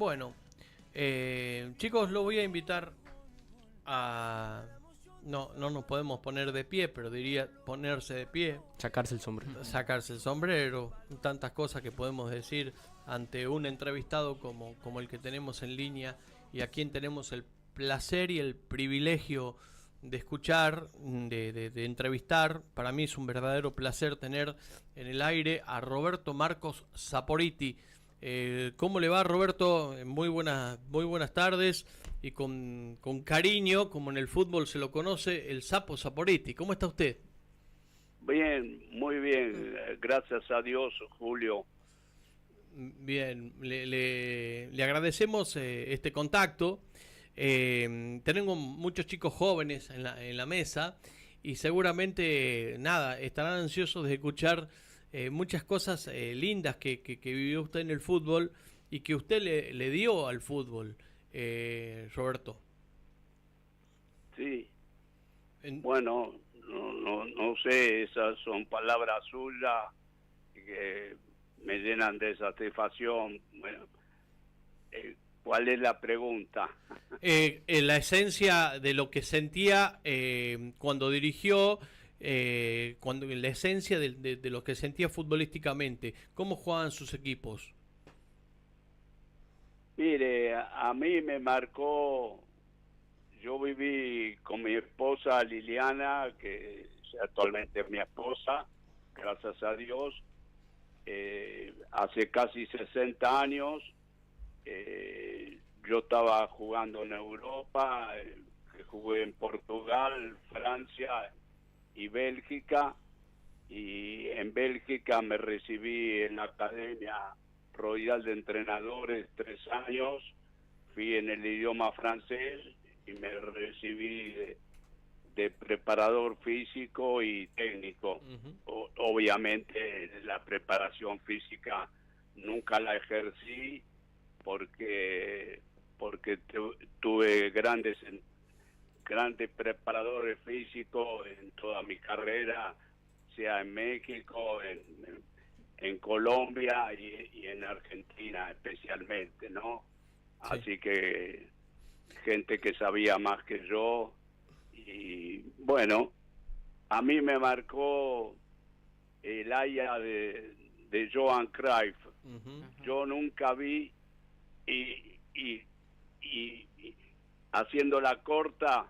Bueno, chicos, lo voy a invitar a... No, no nos podemos poner de pie, pero diría ponerse de pie, Sacarse el sombrero. sacarse el sombrero, tantas cosas que podemos decir ante un entrevistado como el que tenemos en línea y a quien tenemos el placer y el privilegio de escuchar, de entrevistar. Para mí es un verdadero placer tener en el aire a Roberto Marcos Saporiti. ¿Cómo le va, Roberto? Muy buenas tardes y con cariño, como en el fútbol se lo conoce, el Sapo Saporiti. ¿Cómo está usted? Bien, muy bien, gracias a Dios, Julio. Bien, le agradecemos este contacto. Tenemos muchos chicos jóvenes en la mesa y seguramente, nada, estarán ansiosos de escuchar muchas cosas lindas que vivió usted en el fútbol y que usted le dio al fútbol, Roberto. Sí, bueno, no sé, esas son palabras suyas que me llenan de satisfacción. Bueno, ¿cuál es la pregunta? La esencia de lo que sentía cuando dirigió, la esencia de lo que sentía futbolísticamente. ¿Cómo jugaban sus equipos? Mire, a mí me marcó, yo viví con mi esposa Liliana, que actualmente es mi esposa, gracias a Dios, hace casi 60 años. Yo estaba jugando en Europa, jugué en Portugal, Francia y Bélgica, y en Bélgica me recibí en la Academia Royal de Entrenadores 3 años, fui en el idioma francés y me recibí de preparador físico y técnico. Obviamente la preparación física nunca la ejercí porque tuve grandes preparadores físicos en toda mi carrera, sea en México, en Colombia y en Argentina especialmente, ¿no? Sí. Así que gente que sabía más que yo. Y bueno, a mí me marcó el área de Johan Cruyff. Yo nunca vi y haciéndola corta,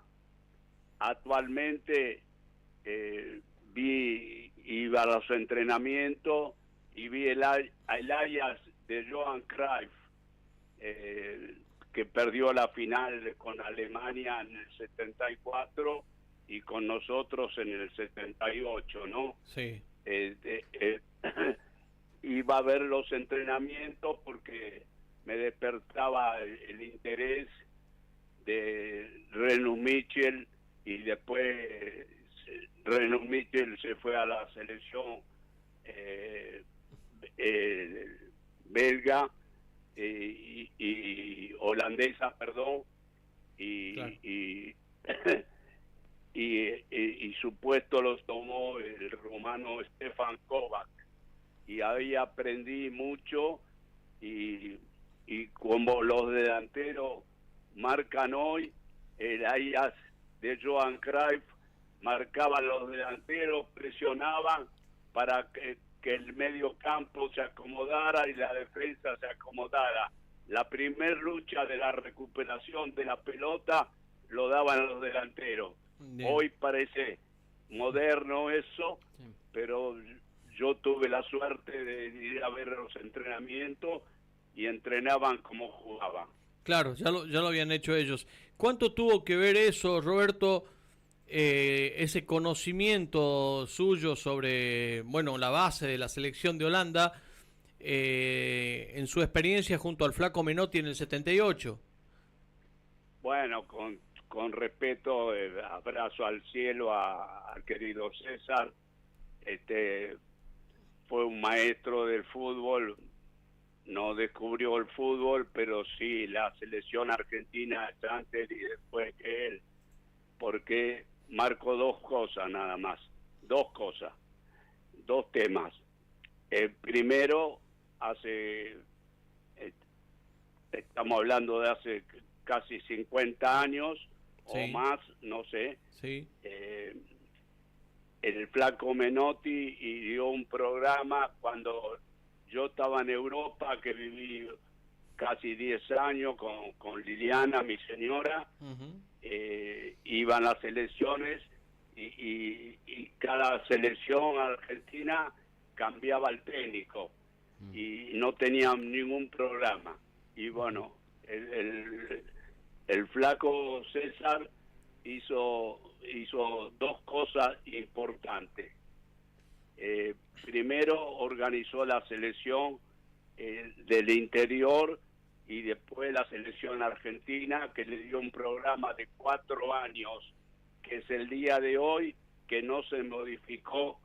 actualmente iba a los entrenamientos y vi el Ajax de Johan Cruyff, que perdió la final con Alemania en el 74 y con nosotros en el 78, ¿no? Sí. Iba a ver los entrenamientos porque me despertaba el interés de Renus Michel, y después Renus Michel se fue a la selección belga y holandesa, perdón, Claro. y su puesto los tomó el rumano Stefan Kovac, y ahí aprendí mucho, y como los delanteros marcan hoy, el Ajax de Johan Cruyff marcaban los delanteros, presionaban para que el medio campo se acomodara y la defensa se acomodara. La primer lucha de la recuperación de la pelota lo daban los delanteros. Bien. Hoy parece moderno eso, sí, pero yo tuve la suerte de ir a ver los entrenamientos y entrenaban como jugaban. Claro, ya lo habían hecho ellos. ¿Cuánto tuvo que ver eso, Roberto, ese conocimiento suyo sobre, bueno, la base de la selección de Holanda, en su experiencia junto al Flaco Menotti en el 78? Bueno, con respeto, abrazo al cielo al querido César. Fue un maestro del fútbol, no descubrió el fútbol, pero sí la selección argentina antes y después que él, porque marcó dos cosas nada más, dos temas. El primero, estamos hablando de hace casi 50 años o Sí. más, no sé. Sí. El Flaco Menotti y dio un programa cuando yo estaba en Europa, que viví casi 10 años con Liliana, mi señora. Ujú. Iban las elecciones y cada selección argentina cambiaba el técnico y no tenían ningún programa. Y bueno, el Flaco César hizo dos cosas importantes. Primero organizó la selección del interior y después la selección argentina, que le dio un programa de 4 años, que es el día de hoy, que no se modificó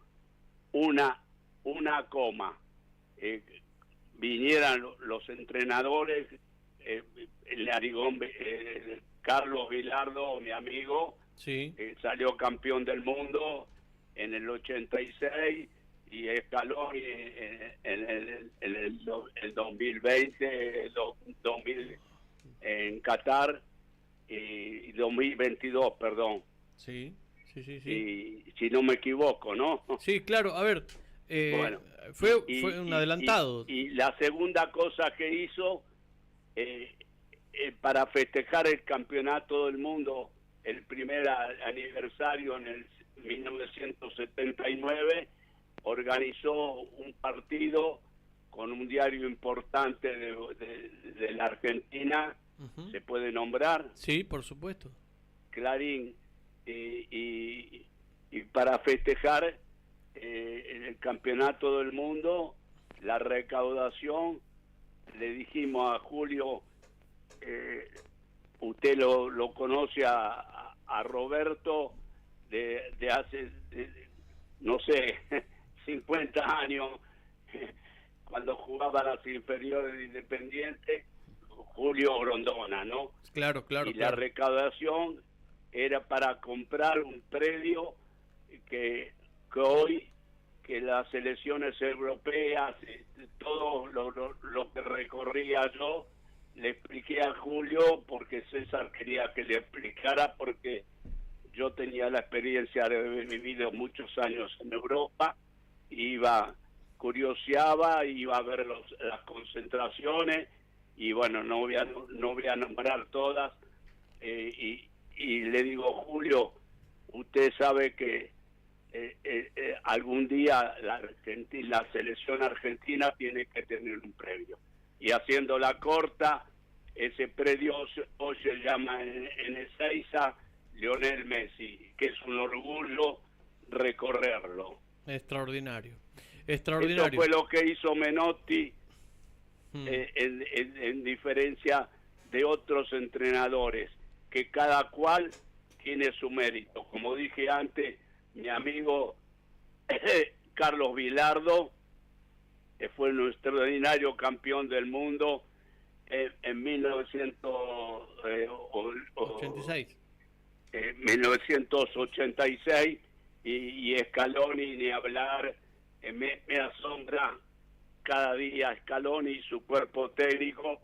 una coma. Vinieran los entrenadores, Carlos Vilardo, mi amigo, Sí. salió campeón del mundo en el 86 y Scaloni en el 2020, 2000 en Qatar y 2022, perdón. Sí. Sí, sí, sí. Y si no me equivoco, ¿no? Sí, claro, a ver, Bueno, fue un adelantado. y la segunda cosa que hizo, para festejar el campeonato del mundo, el primer aniversario en el 1979, organizó un partido con un diario importante de la Argentina, Ujú. se puede nombrar, Sí, por supuesto. Clarín, y para festejar el campeonato del mundo, la recaudación, le dijimos a Julio, usted lo conoce a Roberto de hace, no sé, 50 años, cuando jugaba a las inferiores de Independiente, Julio Grondona, ¿no? Claro, claro, Y la claro. recaudación era para comprar un predio que hoy, que las elecciones europeas, todo lo que recorría yo, le expliqué a Julio, porque César quería que le explicara, porque yo tenía la experiencia de haber vivido muchos años en Europa, curioseaba, iba a ver las concentraciones, y bueno, no voy a nombrar todas, y le digo, Julio, usted sabe que algún día la selección argentina tiene que tener un predio. Y haciéndola corta, ese predio hoy se llama en Ezeiza Lionel Messi, que es un orgullo recorrerlo. Extraordinario. Eso Extraordinario. fue lo que hizo Menotti, Mm. en diferencia de otros entrenadores, que cada cual tiene su mérito. Como dije antes, mi amigo Carlos Vilardo, que fue un extraordinario campeón del mundo en 86. 1986, y Scaloni, ni hablar, me asombra cada día Scaloni y su cuerpo técnico.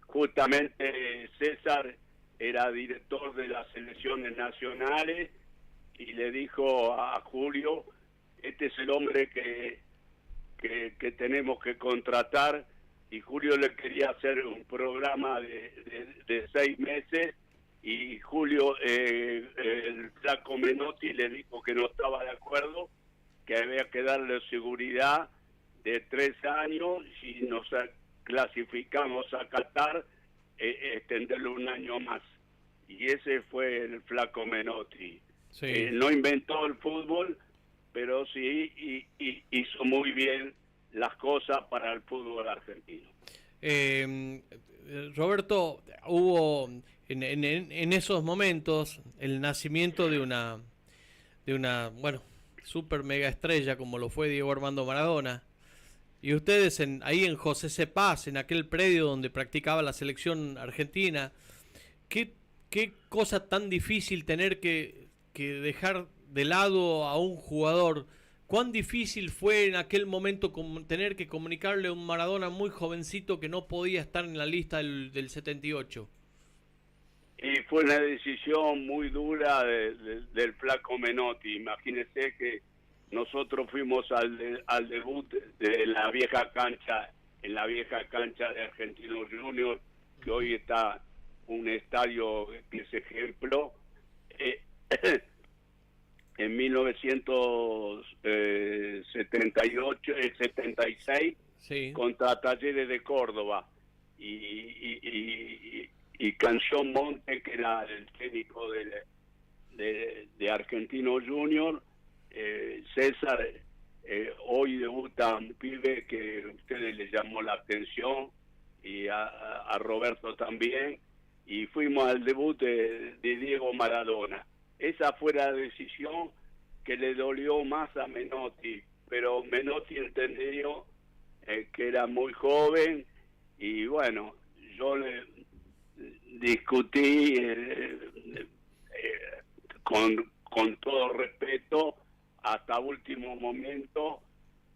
Justamente César era director de las selecciones nacionales y le dijo a Julio, este es el hombre que tenemos que contratar, y Julio le quería hacer un programa de 6 meses, y Julio, el Flaco Menotti, le dijo que no estaba de acuerdo, que había que darle seguridad de 3 años, y nos clasificamos a Qatar, extenderlo un año más. Y ese fue el Flaco Menotti. Sí. No inventó el fútbol, pero sí hizo muy bien las cosas para el fútbol argentino. Roberto, hubo en esos momentos el nacimiento de una, bueno, super mega estrella como lo fue Diego Armando Maradona. Y ustedes ahí en José C. Paz, en aquel predio donde practicaba la selección argentina, qué cosa tan difícil tener que dejar de lado a un jugador ¿Cuán difícil fue en aquel momento tener que comunicarle a un Maradona muy jovencito que no podía estar en la lista del 78? Y fue una decisión muy dura del flaco Menotti. Imagínese que nosotros fuimos al debut de la vieja cancha, en la vieja cancha de Argentinos Juniors, que hoy está un estadio que es ejemplo. En 1978, 76, Sí. contra Talleres de Córdoba. Y Canción Monte, que era el técnico de Argentino Junior, César, hoy debuta un pibe que a ustedes les llamó la atención, y a Roberto también, y fuimos al debut de Diego Maradona. Esa fue la decisión que le dolió más a Menotti, pero Menotti entendió que era muy joven, y bueno, yo le discutí con todo respeto hasta último momento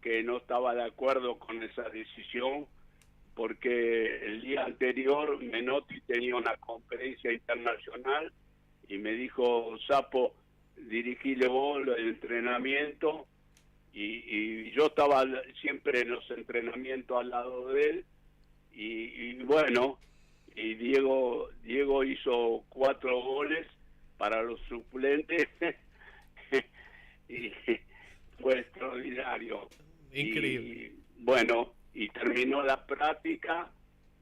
que no estaba de acuerdo con esa decisión, porque el día anterior Menotti tenía una conferencia internacional y me dijo: Sapo, dirigile vos el entrenamiento, y yo estaba siempre en los entrenamientos al lado de él, y bueno, y Diego hizo 4 goles para los suplentes y fue extraordinario. Increíble. Y bueno, y terminó la práctica,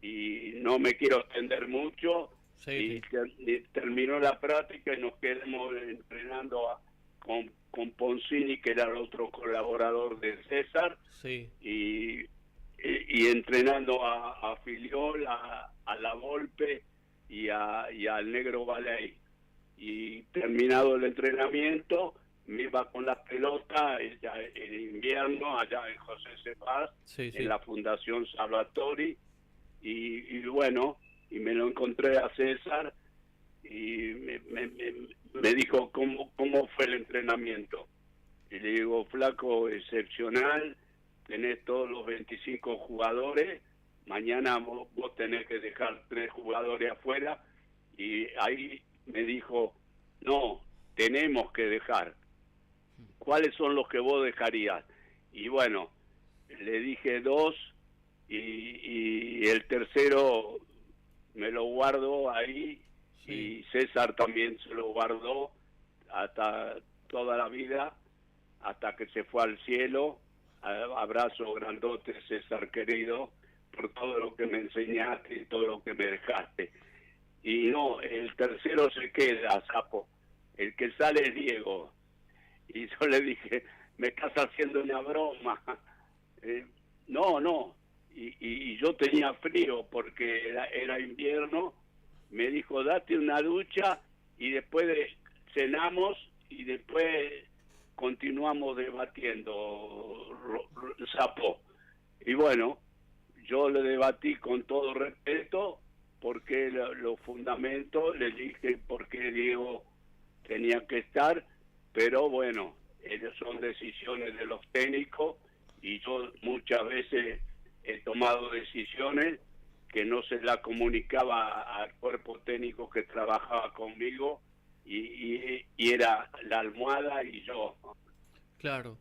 y no me quiero extender mucho, Sí, y terminó la práctica y nos quedamos entrenando con Poncini, que era el otro colaborador de César, sí. y entrenando a Filiol, a La Volpe y al Negro Baley. Y terminado el entrenamiento, me iba con las pelotas en invierno allá en José Cepaz, Sí, sí. en la Fundación Salvatori, y bueno, y me lo encontré a César, y me dijo cómo fue el entrenamiento. Y le digo: flaco, excepcional, tenés todos los 25 jugadores, mañana vos tenés que dejar 3 jugadores afuera. Y ahí me dijo: no, tenemos que dejar. ¿Cuáles son los que vos dejarías? Y bueno, le dije 2, y el tercero me lo guardo ahí, Sí. y César también se lo guardó hasta toda la vida, hasta que se fue al cielo. Abrazo grandote, César querido, por todo lo que me enseñaste y todo lo que me dejaste. Y no, el tercero se queda, Sapo, el que sale es Diego. Y yo le dije: me estás haciendo una broma. No. Y yo tenía frío porque era invierno. Me dijo: date una ducha y después cenamos, y después continuamos debatiendo, Sapo. Y bueno, yo le debatí con todo respeto porque los fundamentos, le dije por qué Diego tenía que estar, pero bueno, son decisiones de los técnicos, y yo muchas veces he tomado decisiones que no se la comunicaba al cuerpo técnico que trabajaba conmigo, y era la almohada y yo. Claro.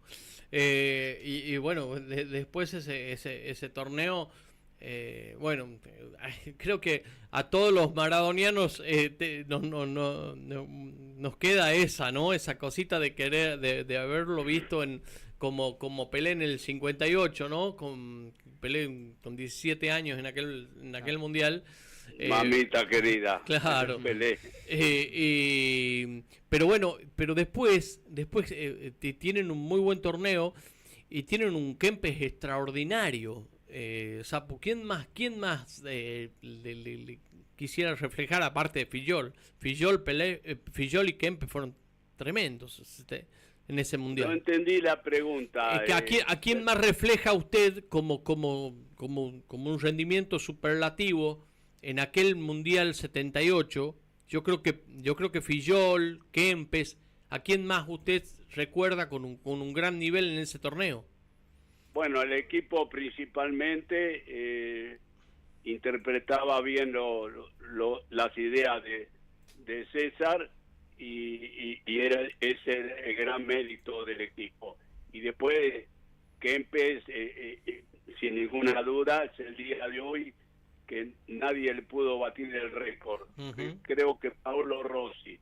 Y bueno, después ese torneo, bueno, creo que a todos los maradonianos nos queda esa, ¿no? Esa cosita de querer, de haberlo visto como Pelé en el 58, ¿no? Pelé con 17 años en aquel mundial. Mamita querida, Claro. Pelé. Pero bueno, pero después tienen un muy buen torneo y tienen un Kempes extraordinario. Sapu, ¿quién más le quisiera reflejar aparte de Fillol? Fillol y Kempes fueron tremendos en ese mundial. No entendí la pregunta. ¿A quién más refleja usted como un rendimiento superlativo en aquel mundial 78? Yo creo que Fillol, Kempes, ¿A quién más usted recuerda con un gran nivel en ese torneo? Bueno, el equipo principalmente interpretaba bien las ideas de César y era ese el gran mérito del equipo. Y después Kempes, sin ninguna duda, es el día de hoy que nadie le pudo batir el récord. Creo que Paolo Rossi,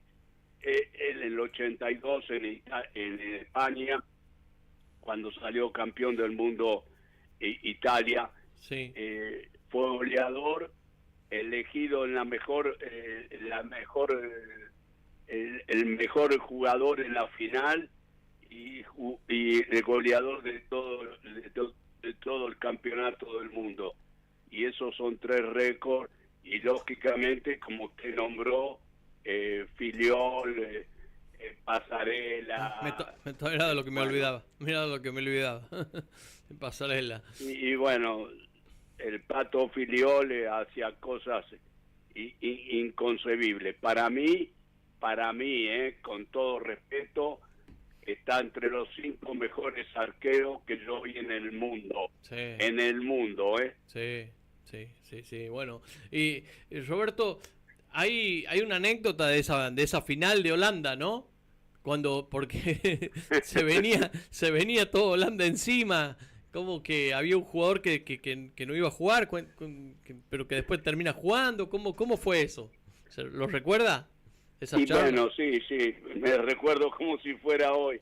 en el 82 en España, cuando salió campeón del mundo Italia, sí. Fue goleador, elegido en el mejor jugador en la final y el goleador de todo el campeonato del mundo. Y esos son 3 récords, y lógicamente, como usted nombró, Filiol, Pasarela. Era de lo que me olvidaba. Mira lo que me olvidaba. Pasarela. Y bueno, el Pato Filiol hacía cosas inconcebibles. Para mí, con todo respeto, está entre los 5 mejores arqueros que yo vi en el mundo. Sí. En el mundo, Sí. Bueno, y Roberto, hay una anécdota de esa final de Holanda, ¿no? Porque se venía todo Holanda encima, como que había un jugador que no iba a jugar, pero que después termina jugando. ¿Cómo fue eso? ¿Lo recuerda? Y bueno, sí, me recuerdo como si fuera hoy.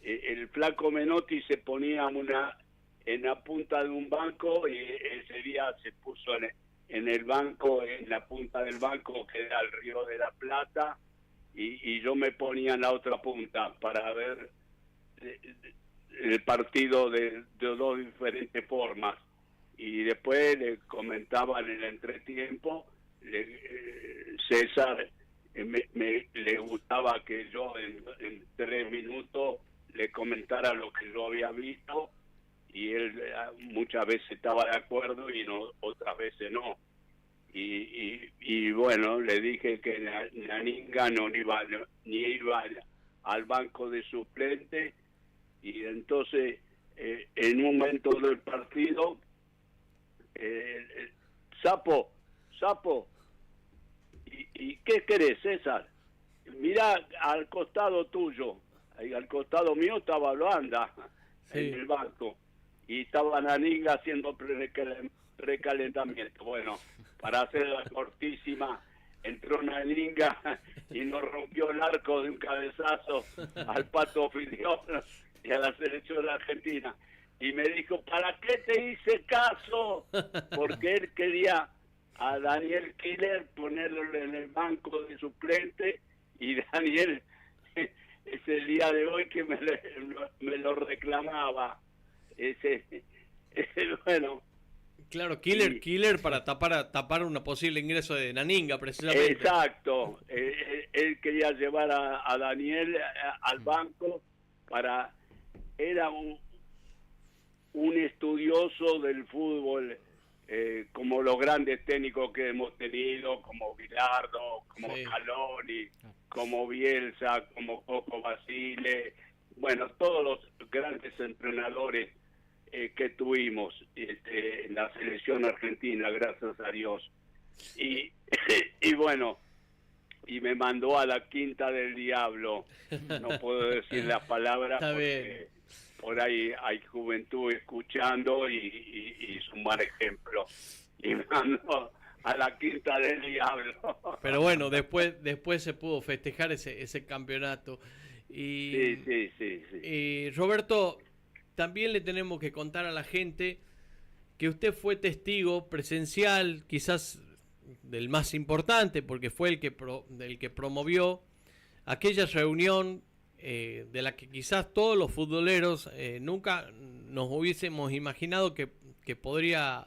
El flaco Menotti se ponía en la punta de un banco, y ese día se puso en el banco, en la punta del banco, que era el Río de la Plata, y yo me ponía en la otra punta para ver el partido de 2 diferentes formas. Y después le comentaba en el entretiempo, César le gustaba que yo en 3 minutos le comentara lo que yo había visto, y él muchas veces estaba de acuerdo y otras veces no. Y bueno, le dije que Naninga ni iba al banco de suplente, y entonces en un momento del partido, Sapo, ¿y qué querés, César? Mirá al costado tuyo, al costado mío estaba Holanda, sí, en el banco, y estaba Naninga haciendo recalentamiento. Bueno, para hacerla cortísima, entró Naninga y nos rompió el arco de un cabezazo al Pato Filiol y a la selección argentina. Y me dijo, ¿para qué te hice caso? Porque él quería a Daniel Killer ponerlo en el banco de suplente, y Daniel es el día de hoy que me lo reclamaba. Bueno. Claro, Killer para tapar un posible ingreso de Naninga, precisamente. Exacto. Él quería llevar a Daniel al banco era un estudioso del fútbol, como los grandes técnicos que hemos tenido, como Bilardo, como Scaloni, como Bielsa, como Coco Basile, bueno, todos los grandes entrenadores que tuvimos en la selección argentina, gracias a Dios. Y bueno, y me mandó a la Quinta del Diablo. No puedo decir las palabras porque por ahí hay juventud escuchando y es un mal ejemplo. Y me mandó a la Quinta del Diablo. Pero bueno, después se pudo festejar ese campeonato. Sí. Y Roberto, también le tenemos que contar a la gente que usted fue testigo presencial, quizás del más importante, porque fue el que promovió aquella reunión de la que quizás todos los futboleros nunca nos hubiésemos imaginado que podría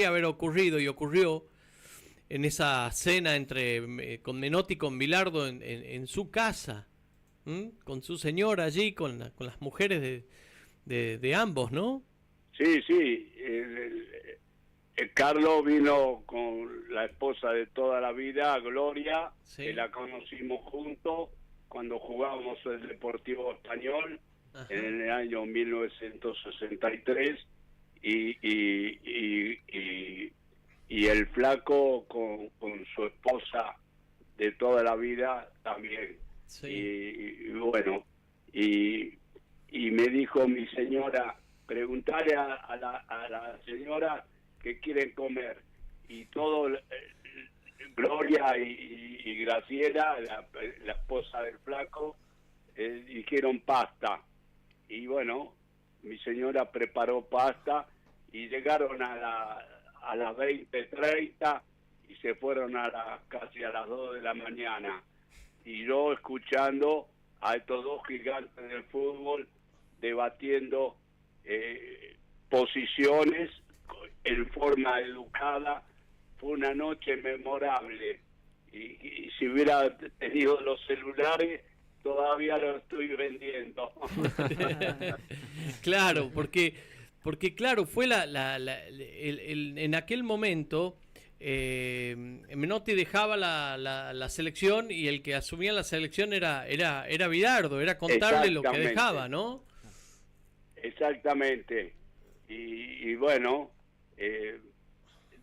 haber ocurrido, y ocurrió en esa cena con Menotti y con Bilardo en su casa, con su señora allí, con las mujeres de ambos, ¿no? Sí. Carlos vino con la esposa de toda la vida, Gloria, sí, que la conocimos juntos, cuando jugábamos el Deportivo Español. Ajá. En el año 1963 y el flaco con su esposa de toda la vida también. Sí. Y bueno, y me dijo mi señora, preguntarle a la señora qué quieren comer. Y todo, Gloria y Graciela, la esposa del flaco, dijeron pasta. Y bueno, mi señora preparó pasta y llegaron a las 20:30 y se fueron casi a las 2 de la mañana. Y yo escuchando a estos dos gigantes del fútbol debatiendo posiciones en forma educada. Fue una noche memorable. Y si hubiera tenido los celulares, todavía lo estoy vendiendo. Claro, porque claro, fue en aquel momento Menotti dejaba la selección y el que asumía la selección era Bilardo, era contarle lo que dejaba, ¿no? Exactamente. Y bueno,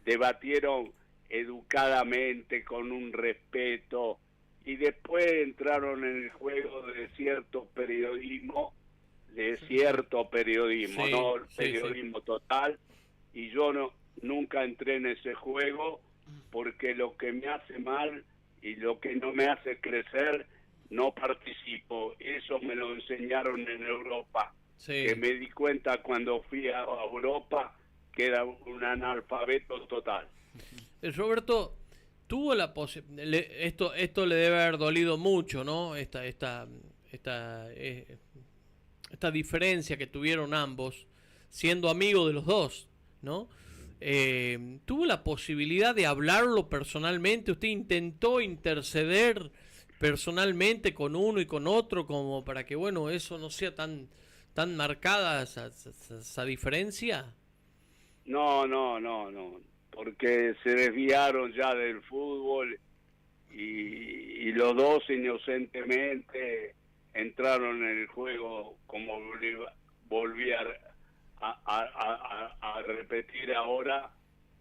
debatieron educadamente, con un respeto, y después entraron en el juego de cierto periodismo, Sí, no el periodismo sí. total, y yo nunca entré en ese juego, porque lo que me hace mal y lo que no me hace crecer, no participo. Eso me lo enseñaron en Europa, Sí. que me di cuenta cuando fui a Europa que era un analfabeto total. Roberto, tuvo la posibilidad, esto le debe haber dolido mucho, ¿no? Esta diferencia que tuvieron ambos, siendo amigos de los dos, ¿no? ¿Tuvo la posibilidad de hablarlo personalmente? ¿Usted intentó interceder personalmente con uno y con otro como para que, bueno, eso no sea tan marcada esa diferencia? No, porque se desviaron ya del fútbol y los dos inocentemente entraron en el juego, como volví a repetir ahora,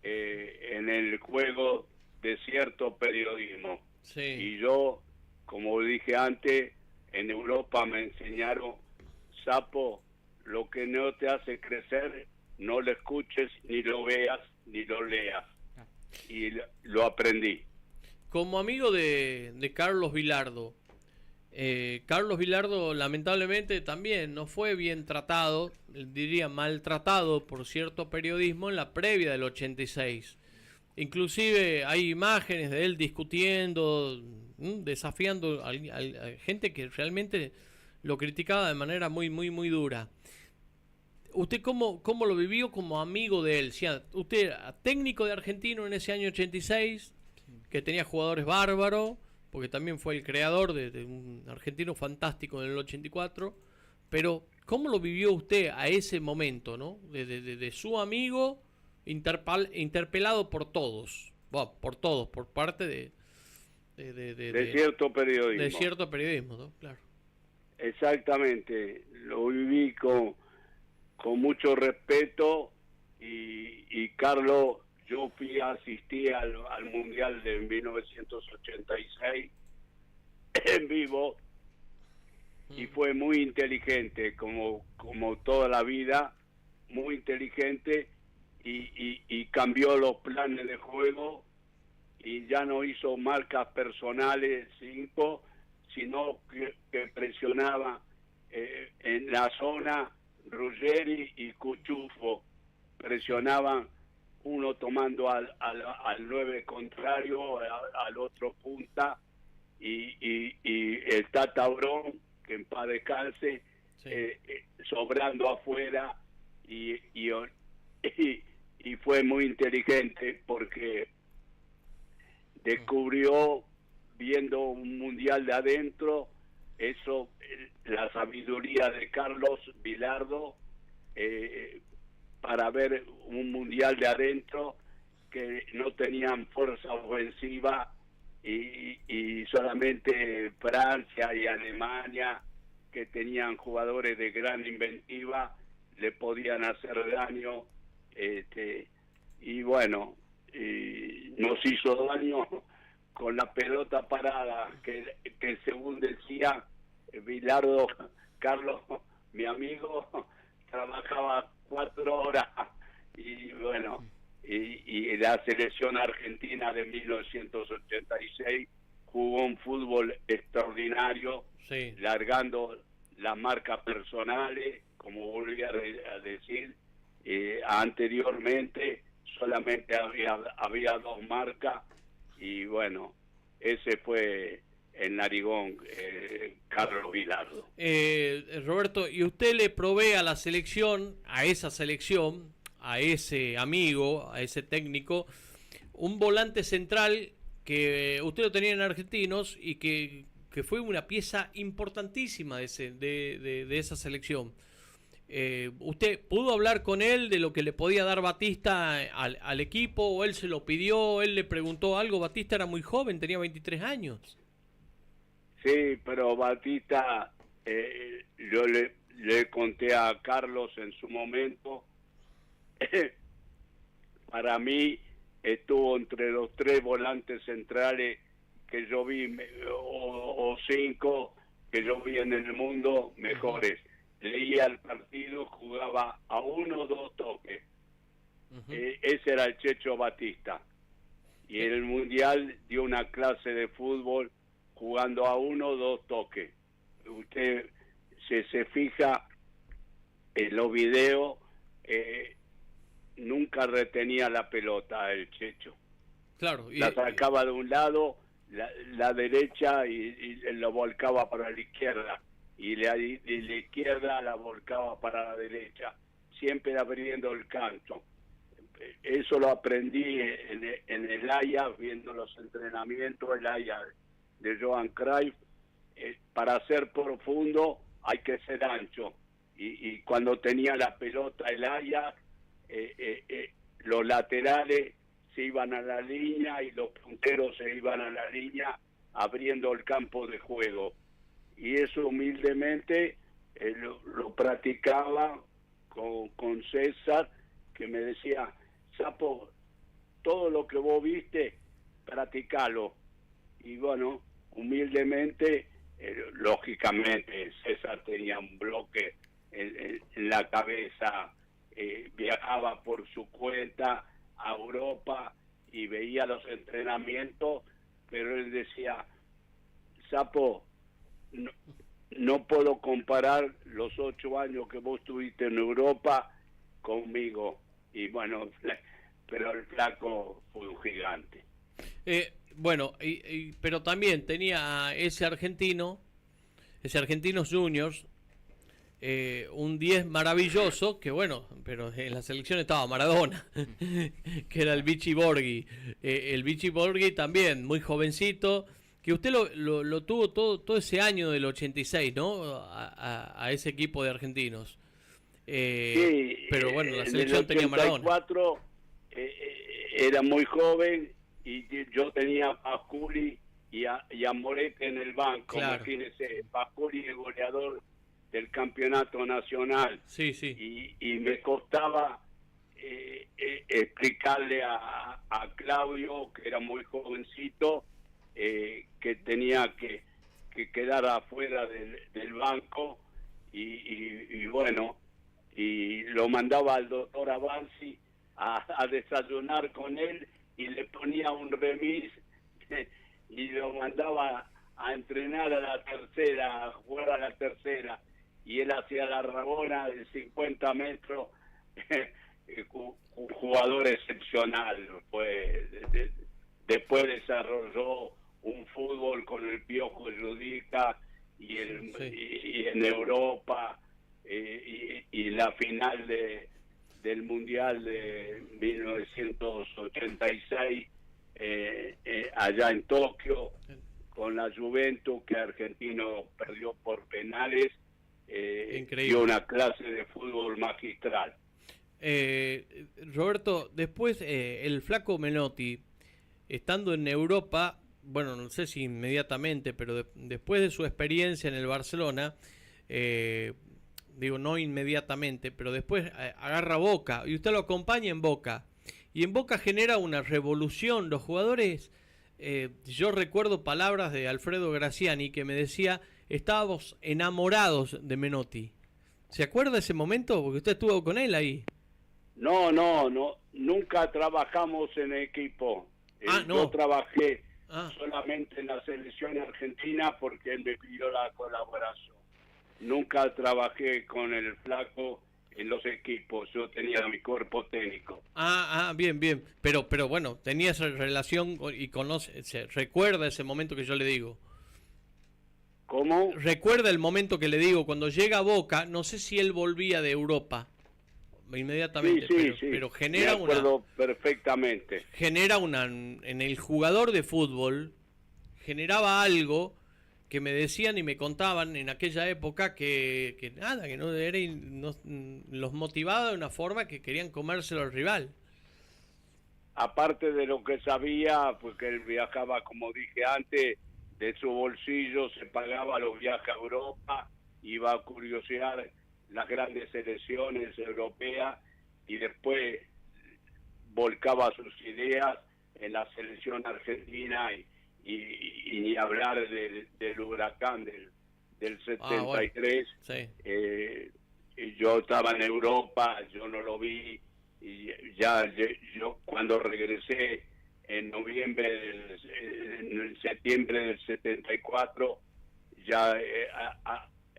en el juego de cierto periodismo. Sí. Y yo, como dije antes, en Europa me enseñaron, Sapo, lo que no te hace crecer, no lo escuches, ni lo veas, ni lo leas. Y lo aprendí. Como amigo de Carlos Bilardo, Carlos Bilardo lamentablemente también no fue bien tratado, diría maltratado por cierto periodismo en la previa del 86. Inclusive hay imágenes de él discutiendo, desafiando a gente que realmente lo criticaba de manera muy dura. ¿Usted cómo lo vivió como amigo de él? Usted era técnico de Argentino en ese año 86, que tenía jugadores bárbaros, porque también fue el creador de un argentino fantástico en el 84, pero ¿cómo lo vivió usted a ese momento, ¿no? De su amigo interpelado por todos, bueno, por parte de cierto periodismo. De cierto periodismo, ¿no? Claro. Exactamente, lo viví con mucho respeto y Carlos, yo fui a asistir al Mundial de 1986 en vivo y fue muy inteligente, como toda la vida, muy inteligente y cambió los planes de juego y ya no hizo marcas personales 5, sino que presionaba en la zona. Ruggeri y Cuchufo presionaban, uno tomando al 9 contrario, al otro punta, y el Tata Brón, que en paz descanse, Sí. sobrando afuera, y fue muy inteligente porque descubrió, viendo un mundial de adentro, eso, la sabiduría de Carlos Bilardo, para ver un mundial de adentro que no tenían fuerza ofensiva y solamente Francia y Alemania, que tenían jugadores de gran inventiva, le podían hacer daño, y bueno, nos hizo daño con la pelota parada, que según decía Bilardo, Carlos, mi amigo, trabajaba 4 horas, y bueno, y la selección argentina de 1986 jugó un fútbol extraordinario, Sí. largando las marcas personales, como volví a decir, anteriormente solamente había 2 marcas, y bueno, ese fue el narigón, Carlos Bilardo. Roberto, ¿y usted le provee a la selección, a esa selección, a ese amigo, a ese técnico, un volante central que usted lo tenía en Argentinos y que fue una pieza importantísima de esa selección? ¿Usted pudo hablar con él de lo que le podía dar Batista al equipo, o él se lo pidió, él le preguntó algo? Batista era muy joven, tenía 23 años. Sí, pero Batista, yo le conté a Carlos en su momento, para mí estuvo entre los 3 volantes centrales que yo vi, o 5 que yo vi en el mundo, mejores. Leía el partido, jugaba a 1 o 2 toques. Ese era el Checho Batista. Y en el Mundial dio una clase de fútbol jugando a 1 o 2 toques. Usted se fija en los videos, nunca retenía la pelota el Checho. Claro. La sacaba de un lado, la derecha, y lo volcaba para la izquierda. Y la izquierda la volcaba para la derecha, siempre abriendo el canto. Eso lo aprendí en el Ajax, viendo los entrenamientos, el Ajax de Johan Cruyff. Para ser profundo hay que ser ancho, y cuando tenía la pelota el Ajax, los laterales se iban a la línea y los punteros se iban a la línea, abriendo el campo de juego. Y eso humildemente lo practicaba con César, que me decía: Sapo, todo lo que vos viste, practicalo. Y bueno, humildemente, lógicamente, César tenía un bloque en la cabeza, viajaba por su cuenta a Europa y veía los entrenamientos, pero él decía: Sapo, no puedo comparar los 8 años que vos estuviste en Europa conmigo. Y bueno, pero el flaco fue un gigante. Bueno, pero también tenía ese Argentinos Juniors, un 10 maravilloso, que bueno, pero en la selección estaba Maradona, que era el Vichy Borghi. El Vichy Borghi también, muy jovencito, que usted lo tuvo todo ese año del 86, ¿no? A ese equipo de Argentinos. Sí, pero bueno, la selección tenía Maradona. En el 84 era muy joven, y yo tenía a Pasculi y a Morete en el banco. Claro. Imagínese, Pasculi, el goleador del campeonato nacional. Sí, sí. Y me costaba explicarle a Claudio, que era muy jovencito, que tenía que quedar afuera del banco, y bueno, y lo mandaba al doctor Avanzi a desayunar con él, y le ponía un remis y lo mandaba a entrenar a la tercera, a jugar a la tercera, y él hacía la rabona de 50 metros. Un jugador excepcional. Pues después desarrolló un fútbol con el Piojo Judica, y en Europa, y la final del Mundial de 1986, allá en Tokio, con la Juventus, que Argentino perdió por penales. Dio una clase de fútbol magistral. Roberto, después el flaco Menotti, estando en Europa, bueno, no sé si inmediatamente, pero después de su experiencia en el Barcelona, digo no inmediatamente, pero después agarra Boca y usted lo acompaña en Boca. Y en Boca genera una revolución. Los jugadores, yo recuerdo palabras de Alfredo Graciani que me decía, estábamos enamorados de Menotti. ¿Se acuerda ese momento? Porque usted estuvo con él ahí. No, no, no, nunca trabajamos en equipo. Yo No. trabajé solamente en la selección argentina porque él me pidió la colaboración. Nunca trabajé con el flaco en los equipos, yo tenía mi cuerpo técnico. Bien, bien. Pero bueno, tenía esa relación y recuerda ese momento que yo le digo. ¿Cómo? Recuerda el momento que le digo, cuando llega a Boca, no sé si él volvía de Europa inmediatamente, Sí, pero me acuerdo perfectamente. Genera en el jugador de fútbol, generaba algo que me decían y me contaban en aquella época que nada, que no era los motivaba de una forma que querían comérselo al rival. Aparte de lo que sabía, pues que él viajaba, como dije antes, de su bolsillo se pagaba los viajes a Europa, iba a curiosear las grandes selecciones europeas y después volcaba sus ideas en la selección argentina y ni hablar del huracán del 73. Bueno, sí. Yo estaba en Europa, yo no lo vi, y ya yo cuando regresé en en septiembre del 74, ya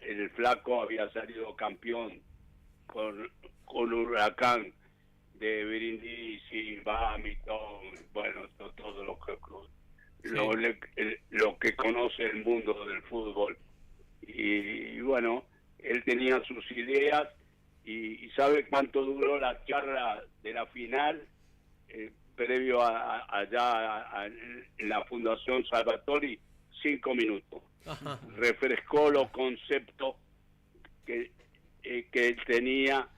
el flaco había salido campeón con Huracán de Brindisi, Bamington, bueno, todo lo que conoce el mundo del fútbol. Y bueno, él tenía sus ideas y sabe cuánto duró la charla de la final previo allá en la Fundación Salvatori, 5 minutos. Ajá. Refrescó los conceptos que él tenía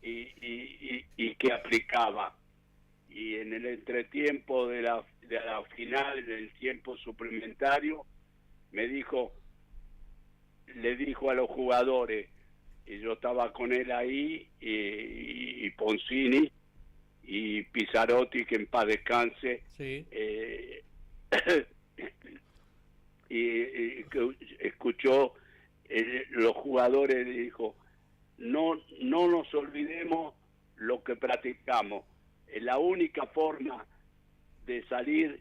y que aplicaba. Y en el entretiempo de la final, en el tiempo suplementario, le dijo a los jugadores, y yo estaba con él ahí, y Poncini, y Pizzarotti, que en paz descanse, Sí. y escuchó los jugadores, dijo, no nos olvidemos lo que practicamos. La única forma de salir,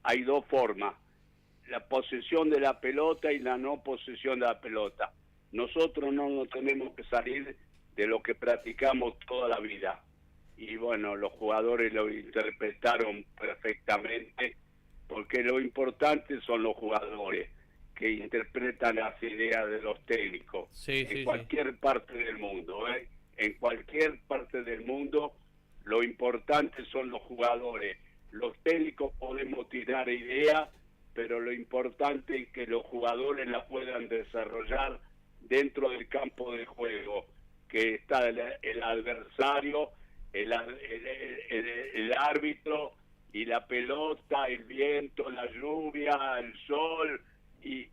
hay dos formas: la posesión de la pelota y la no posesión de la pelota. Nosotros no nos tenemos que salir de lo que practicamos toda la vida. Y bueno, los jugadores lo interpretaron perfectamente, porque lo importante son los jugadores que interpretan las ideas de los técnicos en cualquier parte del mundo. En cualquier parte del mundo, lo importante son los jugadores. Los técnicos podemos tirar ideas, pero lo importante es que los jugadores la puedan desarrollar dentro del campo de juego, que está el adversario, el árbitro y la pelota, el viento, la lluvia, el sol, y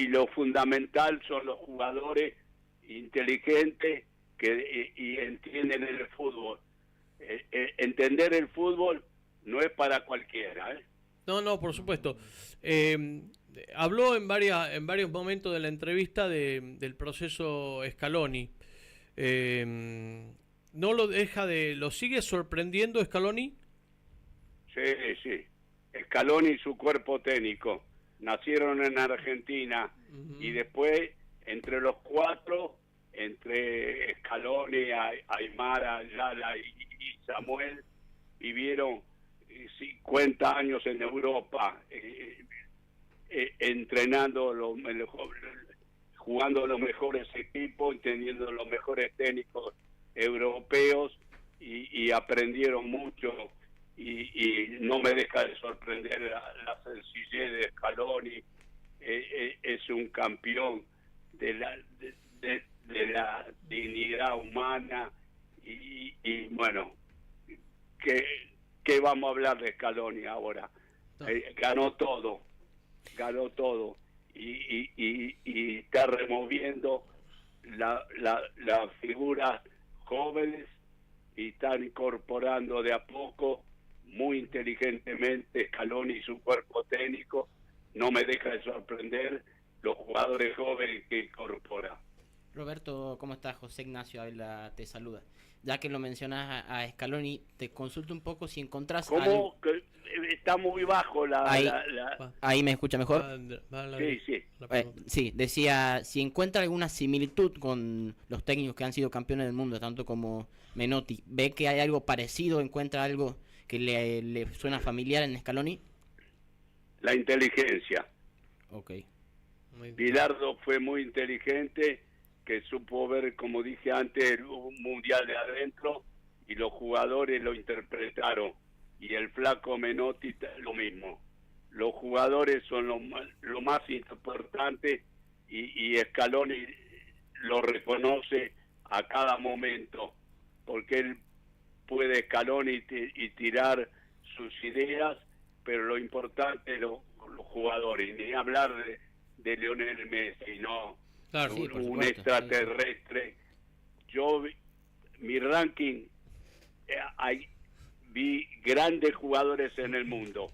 lo fundamental son los jugadores inteligentes y entienden el fútbol. Entender el fútbol no es para cualquiera, ¿eh? No, por supuesto. Habló en varios momentos de la entrevista del proceso Scaloni. ¿No lo deja lo sigue sorprendiendo Scaloni? Sí. Scaloni y su cuerpo técnico nacieron en Argentina, y después entre los cuatro, entre Scaloni, Aymara, Ayala y Samuel, vivieron 50 años en Europa, entrenando jugando los mejores equipos y teniendo los mejores técnicos europeos, y aprendieron mucho, y no me deja de sorprender la sencillez de Scaloni. Es un campeón de la dignidad humana, y bueno, ¿qué vamos a hablar de Scaloni ahora? ganó todo, y está removiendo las figuras jóvenes y están incorporando de a poco, muy inteligentemente, Scaloni y su cuerpo técnico. No me deja de sorprender los jugadores jóvenes que incorpora. Roberto, ¿cómo estás? José Ignacio Ávila te saluda. Ya que lo mencionas a Scaloni, te consulto un poco si encontrás ¿Cómo? Que está muy bajo Ahí me escucha mejor. Sí. Sí, decía, si encuentra alguna similitud con los técnicos que han sido campeones del mundo, tanto como Menotti, ¿ve que hay algo parecido? ¿Encuentra algo que le suena familiar en Scaloni? La inteligencia. Ok. Bilardo fue muy inteligente, que supo ver, como dije antes, el mundial de adentro, y los jugadores lo interpretaron. Y el flaco Menotti lo mismo. Los jugadores son lo más importante, y Scaloni lo reconoce a cada momento, porque él puede, Scaloni, y tirar sus ideas, pero lo importante es los jugadores, ni hablar de Lionel Messi, no, claro, sí, por un supuesto, extraterrestre. Yo mi ranking, vi grandes jugadores en el mundo,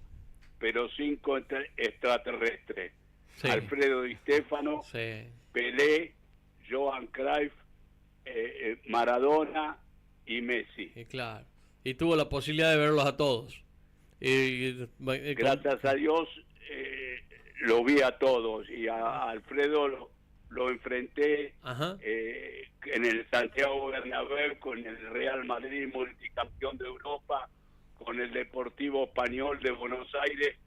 pero 5 extraterrestres. Sí. Alfredo Di Stéfano, Sí. Pelé, Johan Cruyff, Maradona y Messi. Y claro. Y tuvo la posibilidad de verlos a todos. Gracias a Dios lo vi a todos, y a Alfredo lo enfrenté Ajá. en el Santiago Bernabéu con el Real Madrid, multicampeón de Europa, con el Deportivo Español de Buenos Aires,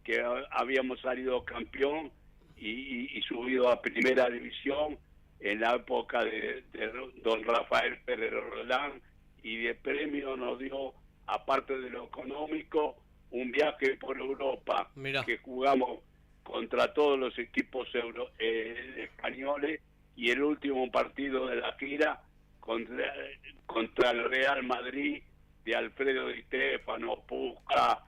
que habíamos salido campeón y subido a primera división en la época de don Rafael Pérez Roldán, y de premio nos dio, aparte de lo económico, un viaje por Europa. Mirá. Que jugamos contra todos los equipos españoles, y el último partido de la gira contra el Real Madrid de Alfredo Di Stéfano, Puca,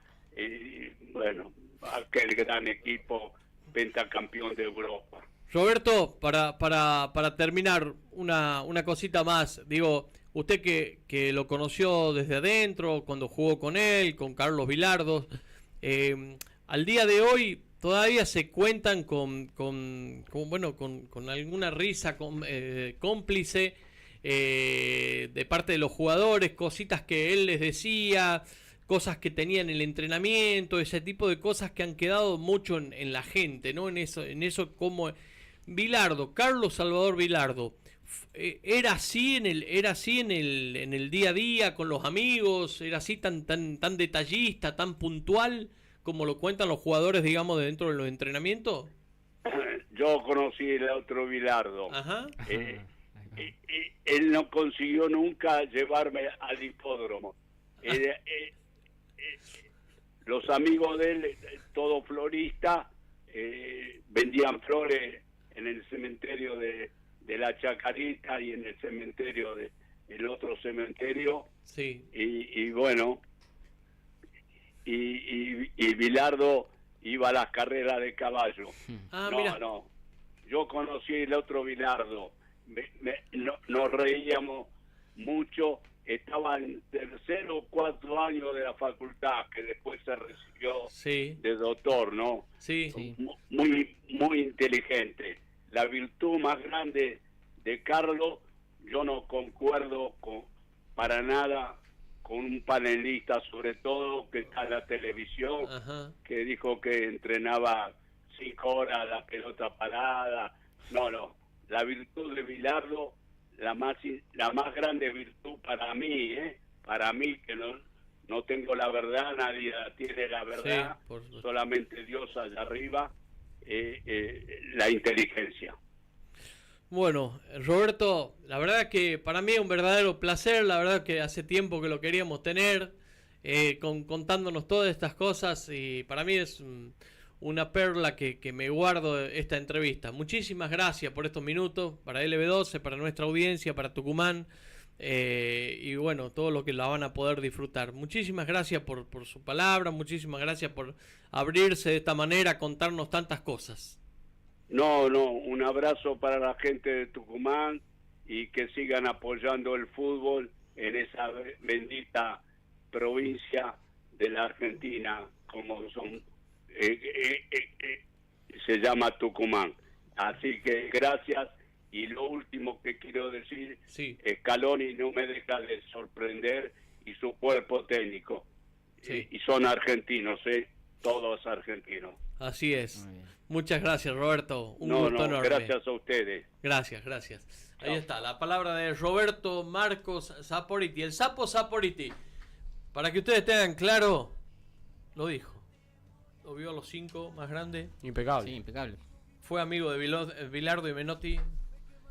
bueno, aquel gran equipo pentacampeón de Europa. Roberto, para terminar, una cosita más. Digo, usted que lo conoció desde adentro, cuando jugó con él, con Carlos Bilardo, al día de hoy todavía se cuentan con alguna risa cómplice de parte de los jugadores, cositas que él les decía, cosas que tenía en el entrenamiento, ese tipo de cosas que han quedado mucho en la gente, ¿no? En eso como Bilardo, Carlos Salvador Bilardo, era así en el día a día con los amigos, era así tan detallista, tan puntual como lo cuentan los jugadores, digamos, de dentro de los entrenamientos. Yo conocí el otro Bilardo. Ajá. Él no consiguió nunca llevarme al hipódromo. Los amigos de él, todo florista, vendían flores en el cementerio de la Chacarita y en el cementerio el otro cementerio. Sí. Y bueno, y Bilardo iba a las carreras de caballo. Mira. No, yo conocí el otro Bilardo. Nos reíamos mucho. Estaba en tercer o cuarto año de la facultad, que después se recibió de doctor, ¿no? Sí. Muy inteligente. La virtud más grande de Carlos, yo no concuerdo para nada con un panelista, sobre todo que está en la televisión. Ajá. Que dijo que entrenaba 5 horas la pelota parada. No. La virtud de Bilardo, la más grande virtud para mí, que no tengo la verdad, nadie tiene la verdad, solamente Dios allá arriba, la inteligencia. Bueno, Roberto, la verdad que para mí es un verdadero placer, la verdad que hace tiempo que lo queríamos tener, contándonos todas estas cosas, y para mí es una perla que me guardo esta entrevista. Muchísimas gracias por estos minutos, para LB12, para nuestra audiencia, para Tucumán. y bueno, todo lo que la van a poder disfrutar. Muchísimas gracias por su palabra, muchísimas gracias por abrirse de esta manera, contarnos tantas cosas. No, un abrazo para la gente de Tucumán y que sigan apoyando el fútbol en esa bendita provincia de la Argentina, como se llama Tucumán. Así que gracias. Y lo último que quiero decir, sí. Scaloni no me deja de sorprender, y su cuerpo técnico. Sí. Y son argentinos, todos argentinos. Así es. Muchas gracias, Roberto. Un gusto enorme. Gracias a ustedes. Gracias. Ahí Chao. está, la palabra de Roberto Marcos Saporiti, el Sapo Saporiti. Para que ustedes tengan claro, lo dijo. Lo vio a los 5 más grandes. Impecable. Sí, impecable. Fue amigo de Bilardo y Menotti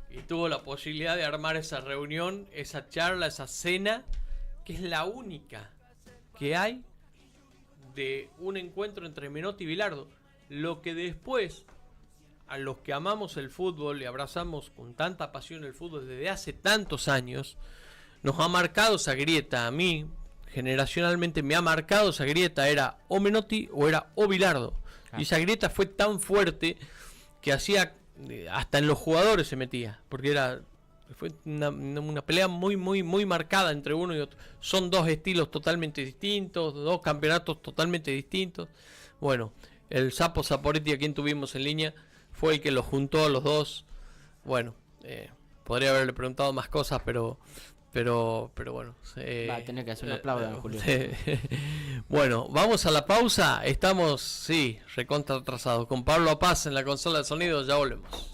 y tuvo la posibilidad de armar esa reunión, esa charla, esa cena, que es la única que hay de un encuentro entre Menotti y Bilardo. Lo que después, a los que amamos el fútbol y abrazamos con tanta pasión el fútbol desde hace tantos años, nos ha marcado esa grieta. A mí, generacionalmente, me ha marcado esa grieta. Era o Menotti o era o Bilardo. Y esa grieta fue tan fuerte que hacía, hasta en los jugadores se metía, porque fue una pelea muy marcada entre uno y otro. Son dos estilos totalmente distintos, dos campeonatos totalmente distintos. Bueno, el Sapo Saporiti, a quien tuvimos en línea, fue el que los juntó a los dos. Bueno, podría haberle preguntado más cosas, pero bueno. Va a tener que hacer un aplauso, Julio. Bueno, vamos a la pausa. Estamos, recontra atrasados. Con Pablo Paz en la consola de sonido, ya volvemos.